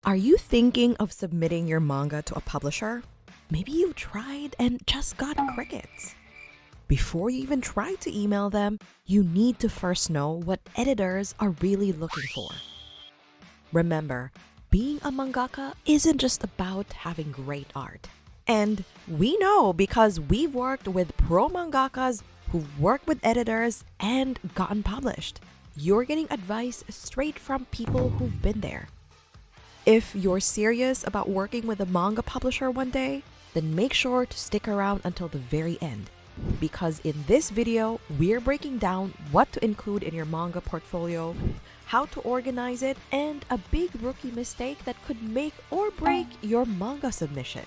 Are you thinking of submitting your manga to a publisher? Maybe you've tried and just got crickets. Before you even try to email them, you need to first know what editors are really looking for. Remember, being a mangaka isn't just about having great art. And we know because we've worked with pro mangakas who've worked with editors and gotten published. You're getting advice straight from people who've been there. If you're serious about working with a manga publisher one day, then make sure to stick around until the very end. Because in this video, we're breaking down what to include in your manga portfolio, how to organize it, and a big rookie mistake that could make or break your manga submission.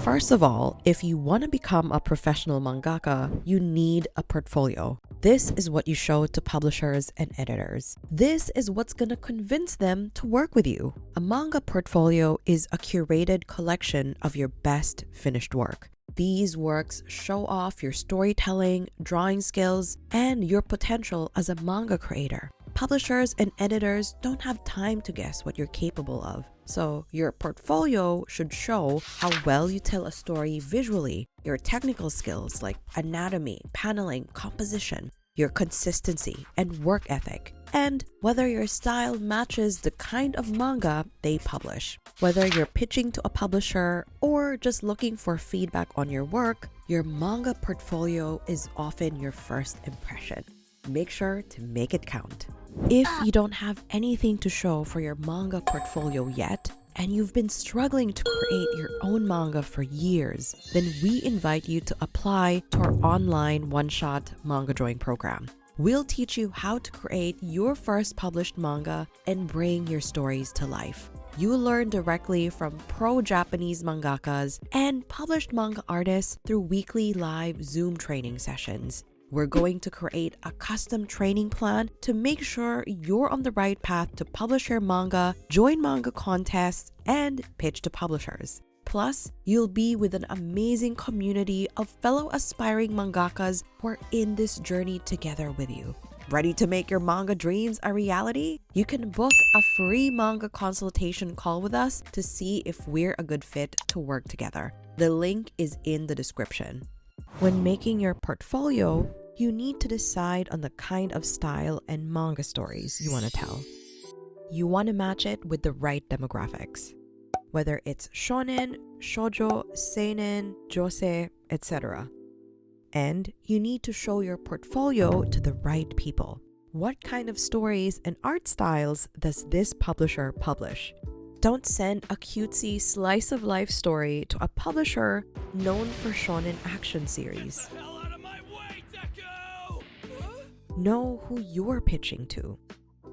First of all, if you want to become a professional mangaka, you need a portfolio. This is what you show to publishers and editors. This is what's going to convince them to work with you. A manga portfolio is a curated collection of your best finished work. These works show off your storytelling, drawing skills, and your potential as a manga creator. Publishers and editors don't have time to guess what you're capable of. So your portfolio should show how well you tell a story visually, your technical skills like anatomy, paneling, composition, your consistency and work ethic, and whether your style matches the kind of manga they publish. Whether you're pitching to a publisher or just looking for feedback on your work, your manga portfolio is often your first impression. Make sure to make it count. If you don't have anything to show for your manga portfolio yet, and you've been struggling to create your own manga for years, then we invite you to apply to our online one-shot manga drawing program. We'll teach you how to create your first published manga and bring your stories to life. You'll learn directly from pro-Japanese mangakas and published manga artists through weekly live Zoom training sessions. We're going to create a custom training plan to make sure you're on the right path to publish your manga, join manga contests, and pitch to publishers. Plus, you'll be with an amazing community of fellow aspiring mangakas who are in this journey together with you. Ready to make your manga dreams a reality? You can book a free manga consultation call with us to see if we're a good fit to work together. The link is in the description. When making your portfolio, you need to decide on the kind of style and manga stories you want to tell. You want to match it with the right demographics, whether it's shonen, shoujo, seinen, josei, etc. And you need to show your portfolio to the right people. What kind of stories and art styles does this publisher publish? Don't send a cutesy slice of life story to a publisher known for shonen action series. Know who you're pitching to.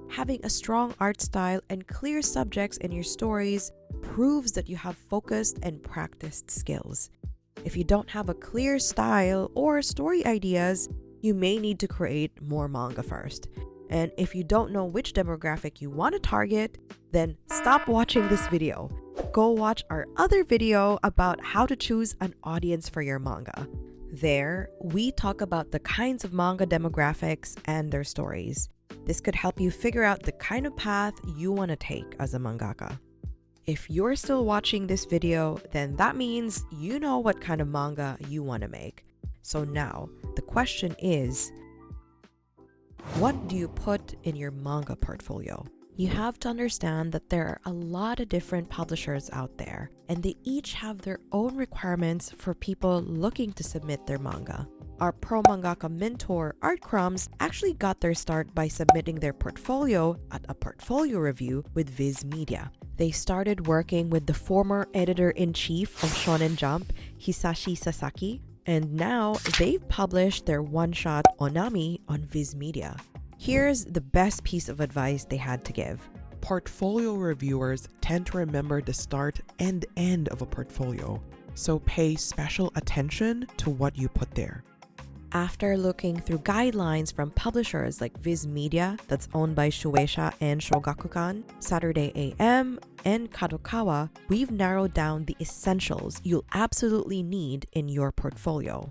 Having a strong art style and clear subjects in your stories proves that you have focused and practiced skills. If you don't have a clear style or story ideas, you may need to create more manga first. And if you don't know which demographic you want to target, then stop watching this video. Go watch our other video about how to choose an audience for your manga. There, we talk about the kinds of manga demographics and their stories. This could help you figure out the kind of path you want to take as a mangaka. If you're still watching this video, then that means you know what kind of manga you want to make. So now, the question is, what do you put in your manga portfolio? You have to understand that there are a lot of different publishers out there, and they each have their own requirements for people looking to submit their manga. Our pro mangaka mentor, Art Crumbs, actually got their start by submitting their portfolio at a portfolio review with Viz Media. They started working with the former editor-in-chief of Shonen Jump, Hisashi Sasaki, and now they've published their one-shot Onami on Viz Media. Here's the best piece of advice they had to give. Portfolio reviewers tend to remember the start and end of a portfolio, so pay special attention to what you put there. After looking through guidelines from publishers like Viz Media, that's owned by Shueisha and Shogakukan, Saturday AM, and Kadokawa, we've narrowed down the essentials you'll absolutely need in your portfolio.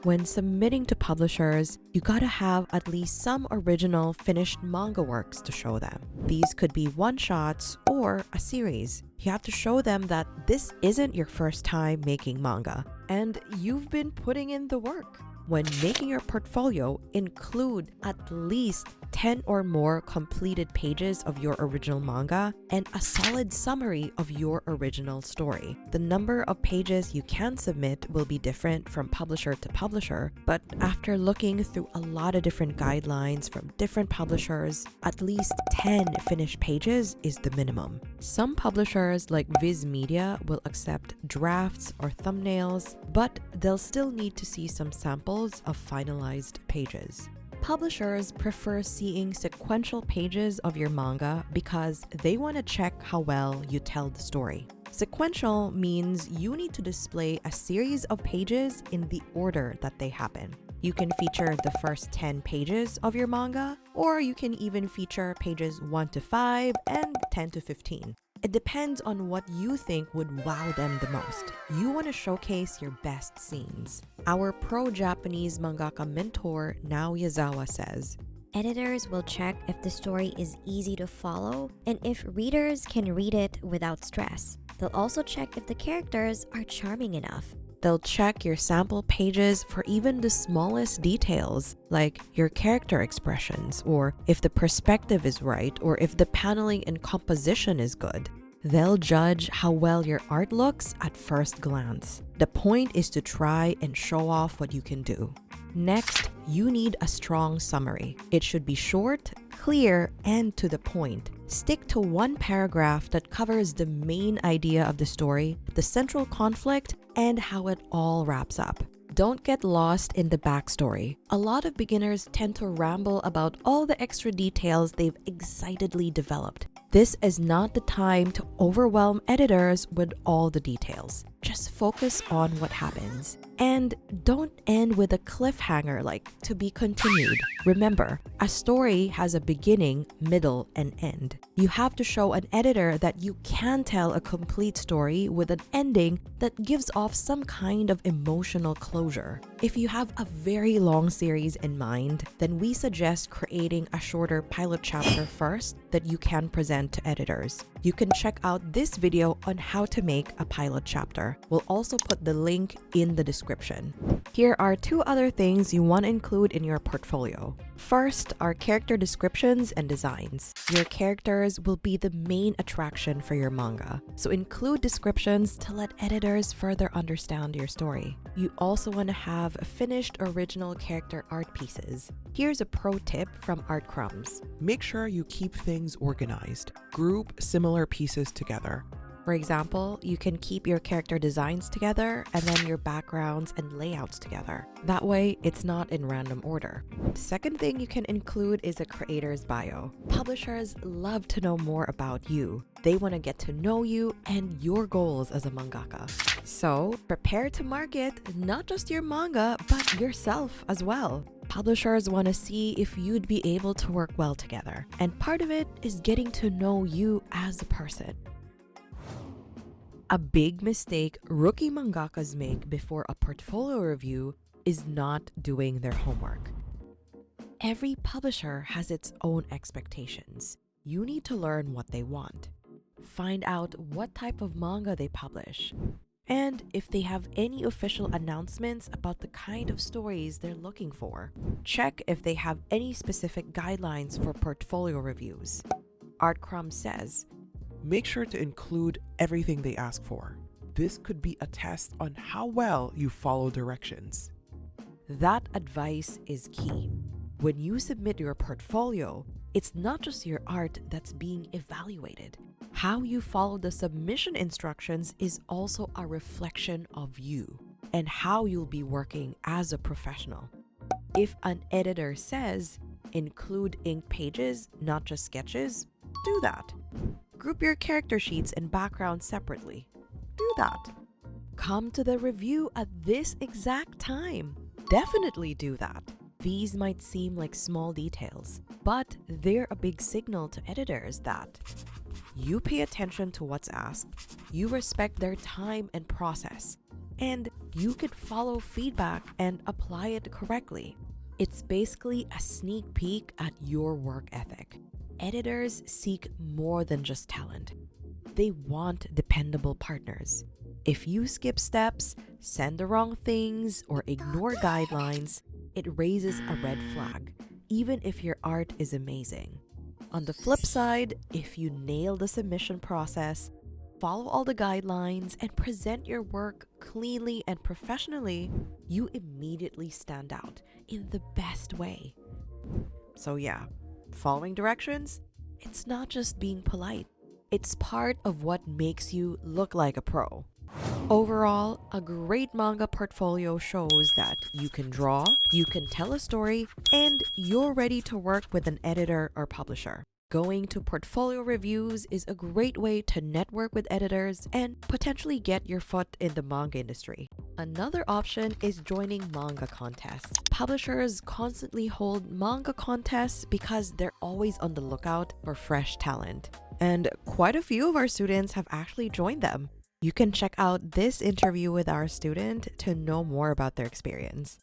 When submitting to publishers, you gotta have at least some original finished manga works to show them. These could be one-shots or a series. You have to show them that this isn't your first time making manga, and you've been putting in the work. When making your portfolio, include at least 10 or more completed pages of your original manga and a solid summary of your original story. The number of pages you can submit will be different from publisher to publisher, but after looking through a lot of different guidelines from different publishers, at least 10 finished pages is the minimum. Some publishers like Viz Media will accept drafts or thumbnails, but they'll still need to see some samples of finalized pages. Publishers prefer seeing sequential pages of your manga because they want to check how well you tell the story. Sequential means you need to display a series of pages in the order that they happen. You can feature the first 10 pages of your manga, or you can even feature pages 1 to 5 and 10 to 15. It depends on what you think would wow them the most. You want to showcase your best scenes. Our pro-Japanese mangaka mentor, Nao Yazawa, says, Editors will check if the story is easy to follow and if readers can read it without stress. They'll also check if the characters are charming enough. They'll check your sample pages for even the smallest details, like your character expressions, or if the perspective is right, or if the paneling and composition is good. They'll judge how well your art looks at first glance. The point is to try and show off what you can do. Next, you need a strong summary. It should be short, clear, and to the point. Stick to one paragraph that covers the main idea of the story, the central conflict, and how it all wraps up. Don't get lost in the backstory. A lot of beginners tend to ramble about all the extra details they've excitedly developed. This is not the time to overwhelm editors with all the details. Just focus on what happens. And don't end with a cliffhanger like "to be continued." Remember, a story has a beginning, middle, and end. You have to show an editor that you can tell a complete story with an ending that gives off some kind of emotional closure. If you have a very long series in mind, then we suggest creating a shorter pilot chapter first that you can present to editors. You can check out this video on how to make a pilot chapter. We'll also put the link in the description. Here are 2 other things you want to include in your portfolio. First are character descriptions and designs. Your characters will be the main attraction for your manga, so include descriptions to let editors further understand your story. You also want to have finished original character art pieces. Here's a pro tip from Art Crumbs. Make sure you keep things organized. Group similar pieces together. For example, you can keep your character designs together and then your backgrounds and layouts together. That way, it's not in random order. The second thing you can include is a creator's bio. Publishers love to know more about you. They want to get to know you and your goals as a mangaka. So, prepare to market not just your manga, but yourself as well. Publishers want to see if you'd be able to work well together. And part of it is getting to know you as a person. A big mistake rookie mangakas make before a portfolio review is not doing their homework. Every publisher has its own expectations. You need to learn what they want. Find out what type of manga they publish, and if they have any official announcements about the kind of stories they're looking for. Check if they have any specific guidelines for portfolio reviews. Art Crumb says, Make sure to include everything they ask for. This could be a test on how well you follow directions. that advice is key. When you submit your portfolio, it's not just your art that's being evaluated. How you follow the submission instructions is also a reflection of you and how you'll be working as a professional. If an editor says, include ink pages, not just sketches, do that. Group your character sheets and backgrounds separately. Do that. Come to the review at this exact time. Definitely do that. These might seem like small details, but they're a big signal to editors that you pay attention to what's asked, you respect their time and process, and you could follow feedback and apply it correctly. It's basically a sneak peek at your work ethic. Editors seek more than just talent. They want dependable partners. If you skip steps, send the wrong things, or ignore guidelines, it raises a red flag, even if your art is amazing. On the flip side, if you nail the submission process, follow all the guidelines, and present your work cleanly and professionally, you immediately stand out in the best way. So yeah, following directions, it's not just being polite. It's part of what makes you look like a pro. Overall, a great manga portfolio shows that you can draw, you can tell a story, and you're ready to work with an editor or publisher. Going to portfolio reviews is a great way to network with editors and potentially get your foot in the manga industry. Another option is joining manga contests. Publishers constantly hold manga contests because they're always on the lookout for fresh talent. And quite a few of our students have actually joined them. You can check out this interview with our student to know more about their experience.